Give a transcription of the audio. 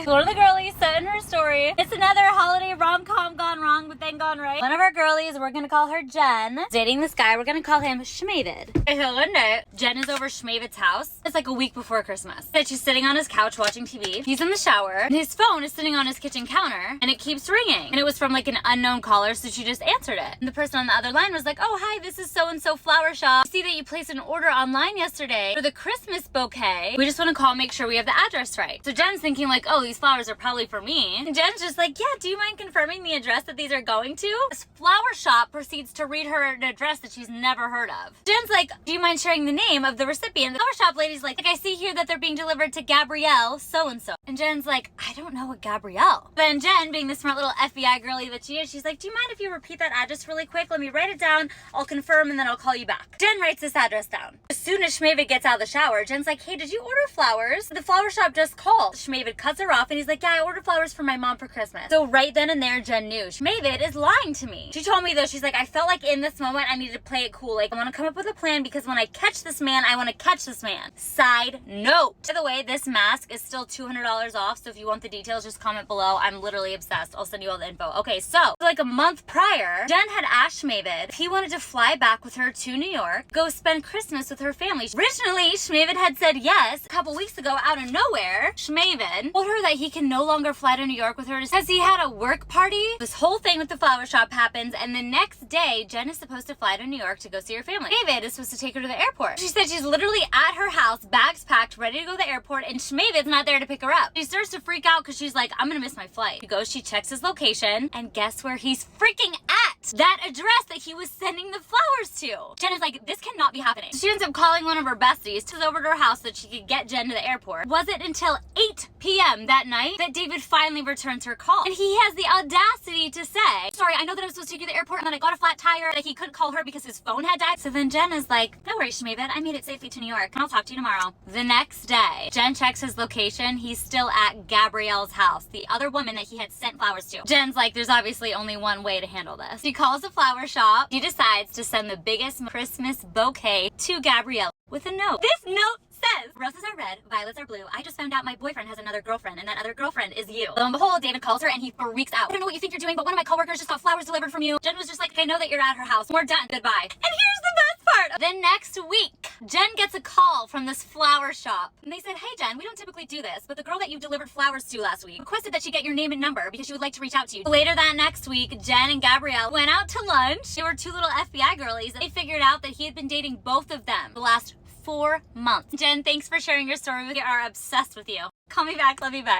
story. One of the girlies said in her story, it's another holiday rom-com gone wrong, but then gone right. One of our girlies, we're gonna call her Jen, dating this guy, we're gonna call him Schmavid. Okay, so one day, Jen is over Schmavid's house. It's like a week before Christmas. That she's sitting on his couch watching TV. He's in the shower, and his phone is sitting on his kitchen counter, and it keeps ringing. And it was from like an unknown caller, so she just answered it. And the person on the other line was like, oh, hi, this is so-and-so flower shop. I see that you placed an order online yesterday for the Christmas bouquet. We just want to call and make sure we have the address right. So Jen's thinking like, oh, these flowers are probably for me. And Jen's just like, yeah, do you mind confirming the address that these are going to? This flower shop proceeds to read her an address that she's never heard of. Jen's like, do you mind sharing the name of the recipient? The flower shop lady's like, I see here that they're being delivered to Gabrielle so-and-so. And Jen's like, I don't know a Gabrielle. Then Jen, being the smart little FBI girly that she is, she's like, do you mind if you repeat that address really quick? Let me write it down. I'll confirm and then I'll call you back. Jen writes this address down. As soon as Schmavid gets out of the shower, Jen's like, hey, did you order flowers? The flower shop just called. Schmavid cuts her off and he's like, yeah, I ordered flowers for my mom for Christmas. So right then and there, Jen knew Schmavid is lying to me. She told me though, she's like, I felt like in this moment I needed to play it cool. Like, I want to come up with a plan because when I catch this man, I want to catch this man. Side note. By the way, this mask is still $200 off. So if you want the details, just comment below. I'm literally obsessed. I'll send you all the info. Okay, so like a month prior, Jen had asked Schmavid if he wanted to fly back with her to New York, go spend Christmas with her family. Originally, Schmavid had said yes. A couple weeks ago, out of nowhere, Schmavid told her that he can no longer fly to New York with her because he had a work party. This whole thing with the flower shop happens, and the next day, Jen is supposed to fly to New York to go see her family. Schmavid is supposed to take her to the airport. She said she's literally at her house, bags packed, ready to go to the airport, and Schmavid's not there to pick her up. She starts to freak out because she's like, I'm gonna miss my flight. She goes, she checks his location, and guess where he's freaking at? That address that he was sending the flowers to. Jen is like, this cannot be happening. She ends up calling one of her besties to over to her house so that she could get Jen to the airport. Was it until 8 p.m. that night that David finally returns her call? And he has the audacity to say, sorry, I know that I was supposed to take you to the airport and then I got a flat tire, that he couldn't call her because his phone had died. So then Jen is like, no worries, Schmavid, I made it safely to New York and I'll talk to you tomorrow. The next day, Jen checks his location. He's still at Gabrielle's house, the other woman that he had sent flowers to. Jen's like, there's obviously only one way to handle this. She calls the flower shop. She decides to send the biggest Christmas bouquet to Gabrielle with a note. This note says, roses are red, violets are blue. I just found out my boyfriend has another girlfriend and that other girlfriend is you. Lo and behold, David calls her and he freaks out. I don't know what you think you're doing, but one of my coworkers just got flowers delivered from you. Jen was just like, I know that you're at her house. We're done. Goodbye. And here's the best part. The next week, Jen gets a call from this flower shop. And they said, hey Jen, we don't typically do this, but the girl that you delivered flowers to last week requested that she get your name and number because she would like to reach out to you. Later that next week, Jen and Gabrielle went out to lunch. They were two little FBI girlies. They figured out that he had been dating both of them the last 4 months. Jen, thanks for sharing your story. We are obsessed with you. Call me back. Love you. Bye.